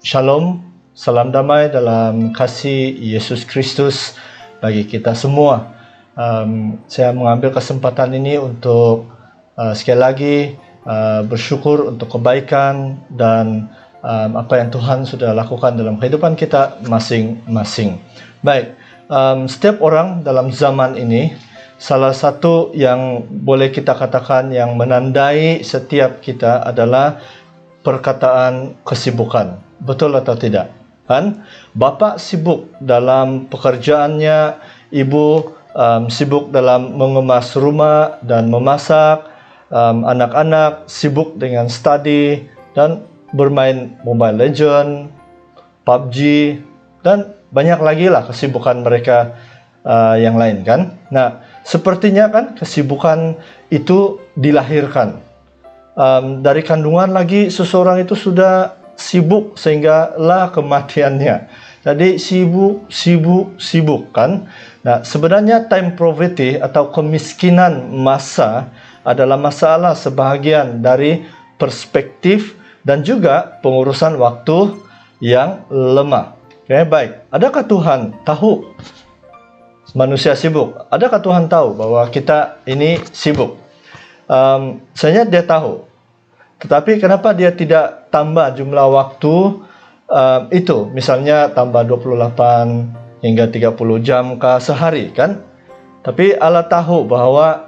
Shalom, salam damai dalam kasih Yesus Kristus bagi kita semua. Saya mengambil kesempatan ini untuk sekali lagi bersyukur untuk kebaikan dan apa yang Tuhan sudah lakukan dalam kehidupan kita masing-masing. Baik, setiap orang dalam zaman ini, salah satu yang boleh kita katakan yang menandai setiap kita adalah perkataan kesibukan. Betul atau tidak? Kan? Bapak sibuk dalam pekerjaannya, ibu sibuk dalam mengemas rumah dan memasak, anak-anak sibuk dengan study dan bermain Mobile Legends, PUBG, dan banyak lagi lah kesibukan mereka yang lain kan. Nah, sepertinya kan kesibukan itu dilahirkan. Dari kandungan lagi seseorang itu sudah sibuk sehinggalah kematiannya. Jadi sibuk kan. Nah, sebenarnya time poverty atau kemiskinan masa adalah masalah sebahagian dari perspektif dan juga pengurusan waktu yang lemah. Oke, baik. Adakah Tuhan tahu manusia sibuk? Adakah Tuhan tahu bahwa kita ini sibuk? Sebenarnya dia tahu. Tetapi kenapa dia tidak tambah jumlah waktu itu? Misalnya tambah 28 hingga 30 jam ke sehari kan? Tapi Allah tahu bahwa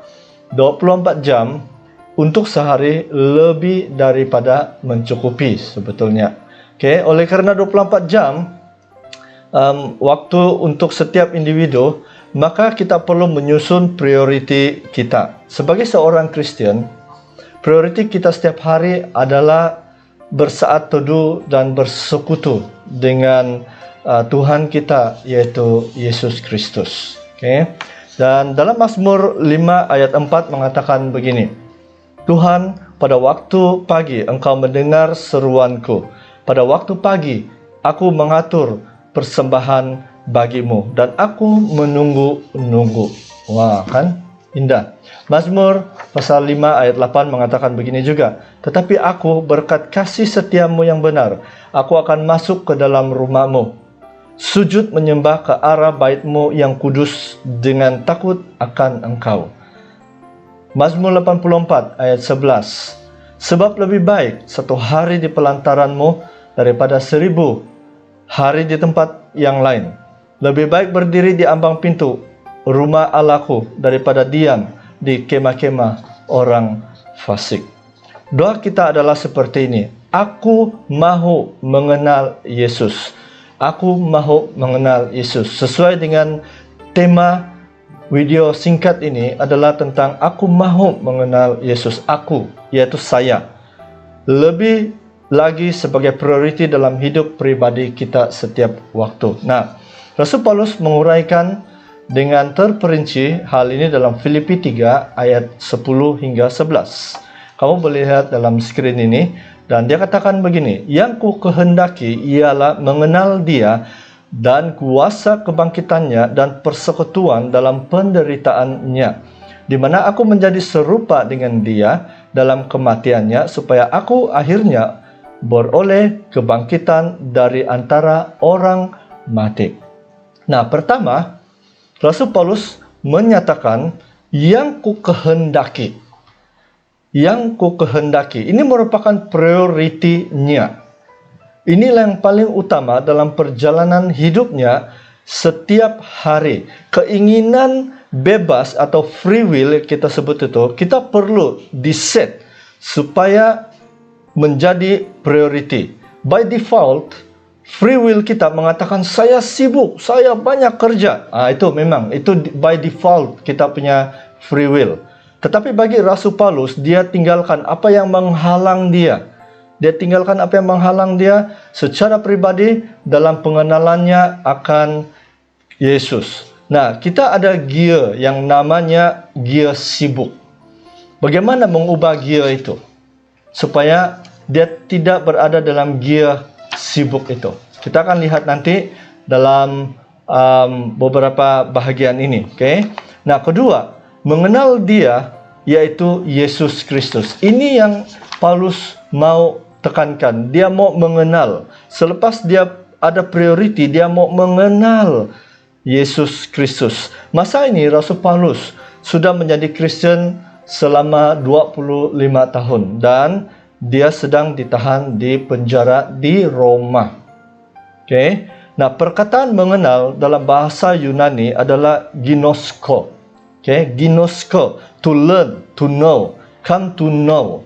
24 jam untuk sehari lebih daripada mencukupi sebetulnya. Oke, oleh karena 24 jam waktu untuk setiap individu, maka kita perlu menyusun prioriti kita. Sebagai seorang Kristen, prioriti kita setiap hari adalah bersaat teduh dan bersekutu dengan Tuhan kita, yaitu Yesus Kristus. Okay? Dan dalam Mazmur 5 ayat 4 mengatakan begini, Tuhan, pada waktu pagi Engkau mendengar seruanku. Pada waktu pagi aku mengatur persembahan bagimu dan aku menunggu-nunggu. Wah, kan? Indah. Mazmur pasal 5 ayat 8 mengatakan begini juga. Tetapi aku berkat kasih setiamu yang benar, aku akan masuk ke dalam rumahmu, sujud menyembah ke arah baitmu yang kudus dengan takut akan engkau. Mazmur 84 ayat 11. Sebab lebih baik satu hari di pelantaranmu daripada 1000 hari di tempat yang lain. Lebih baik berdiri di ambang pintu rumah Allahku daripada diam di kemah-kemah orang fasik. Doa kita adalah seperti ini. Aku mahu mengenal Yesus. Aku mahu mengenal Yesus. Sesuai dengan tema video singkat ini adalah tentang aku mahu mengenal Yesus. Aku, yaitu saya. Lebih lagi sebagai prioriti dalam hidup pribadi kita setiap waktu. Nah, Rasul Paulus menguraikan dengan terperinci hal ini dalam Filipi 3 ayat 10 hingga 11. Kamu boleh lihat dalam screen ini, dan dia katakan begini, yang ku kehendaki ialah mengenal dia dan kuasa kebangkitannya dan persekutuan dalam penderitaannya, di mana aku menjadi serupa dengan dia dalam kematiannya, supaya aku akhirnya beroleh kebangkitan dari antara orang mati. Nah, pertama, Rasul Paulus menyatakan yang ku kehendaki. Yang ku kehendaki. Ini merupakan prioritinya. Inilah yang paling utama dalam perjalanan hidupnya setiap hari. Keinginan bebas atau free will kita sebut itu, kita perlu diset supaya menjadi priority. By default, free will kita mengatakan saya sibuk, saya banyak kerja. Itu memang, itu by default kita punya free will. Tetapi bagi Rasul Paulus, dia tinggalkan apa yang menghalang dia. Dia tinggalkan apa yang menghalang dia secara pribadi dalam pengenalannya akan Yesus. Nah, kita ada gear yang namanya gear sibuk. Bagaimana mengubah gear itu? Supaya dia tidak berada dalam gear sibuk itu. Kita akan lihat nanti dalam beberapa bahagian ini. Okay? Nah, kedua, mengenal dia yaitu Yesus Kristus. Ini yang Paulus mau tekankan. Dia mau mengenal. Selepas dia ada priority, dia mau mengenal Yesus Kristus. Masa ini Rasul Paulus sudah menjadi Kristen selama 25 tahun dan dia sedang ditahan di penjara di Roma. Oke. Nah, perkataan mengenal dalam bahasa Yunani adalah ginosko. Oke, ginosko, to learn, to know, come to know,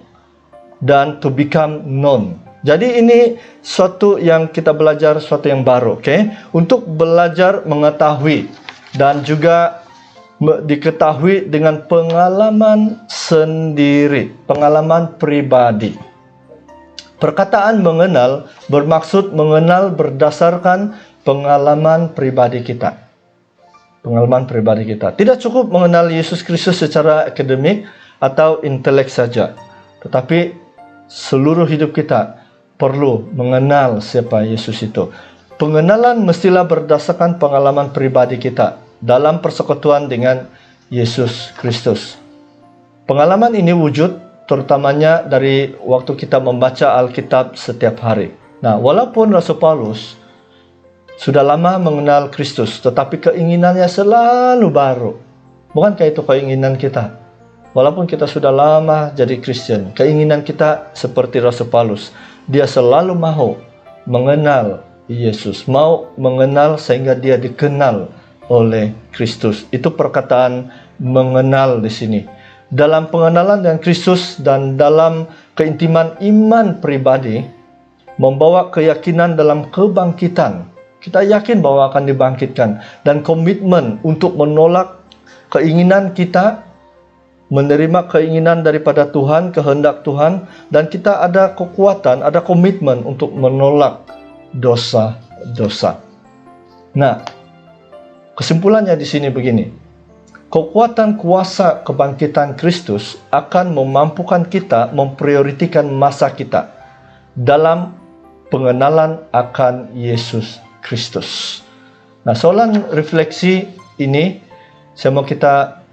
dan to become known. Jadi ini suatu yang kita belajar, suatu yang baru, oke? Untuk belajar mengetahui dan juga diketahui dengan pengalaman sendiri, pengalaman pribadi. Perkataan mengenal bermaksud mengenal berdasarkan pengalaman pribadi kita. Pengalaman pribadi kita. Tidak cukup mengenal Yesus Kristus secara akademik atau intelek saja, tetapi seluruh hidup kita perlu mengenal siapa Yesus itu. Pengenalan mestilah berdasarkan pengalaman pribadi kita dalam persekutuan dengan Yesus Kristus. Pengalaman ini wujud terutamanya dari waktu kita membaca Alkitab setiap hari. Nah, walaupun Rasul Paulus sudah lama mengenal Kristus, tetapi keinginannya selalu baru. Bukankah itu keinginan kita? Walaupun kita sudah lama jadi Kristen, keinginan kita seperti Rasul Paulus. Dia selalu mau mengenal Yesus, mau mengenal sehingga dia dikenal oleh Kristus. Itu perkataan mengenal di sini. Dalam pengenalan dengan Kristus dan dalam keintiman iman pribadi, membawa keyakinan dalam kebangkitan. Kita yakin bahwa akan dibangkitkan dan komitmen untuk menolak keinginan kita, menerima keinginan daripada Tuhan, kehendak Tuhan, dan kita ada kekuatan, ada komitmen untuk menolak dosa-dosa. Nah, kesimpulannya di sini begini. Kekuatan kuasa kebangkitan Kristus akan memampukan kita memprioritaskan masa kita dalam pengenalan akan Yesus Kristus. Nah, soalan refleksi ini saya mau kita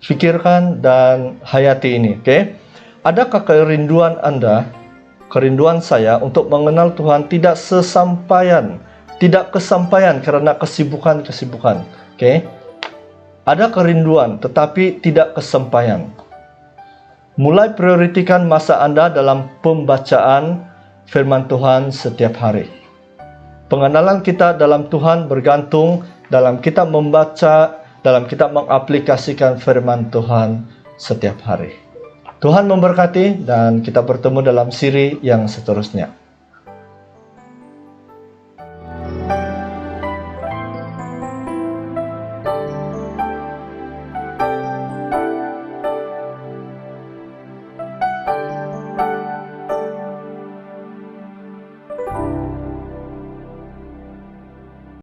fikirkan dan hayati ini, oke? Adakah kerinduan Anda, kerinduan saya untuk mengenal Tuhan tidak kesampaian karena kesibukan-kesibukan, oke? Ada kerinduan tetapi tidak kesampaian. Mulai prioritaskan masa Anda dalam pembacaan firman Tuhan setiap hari. Pengenalan kita dalam Tuhan bergantung dalam kita membaca, dalam kita mengaplikasikan firman Tuhan setiap hari. Tuhan memberkati dan kita bertemu dalam siri yang seterusnya.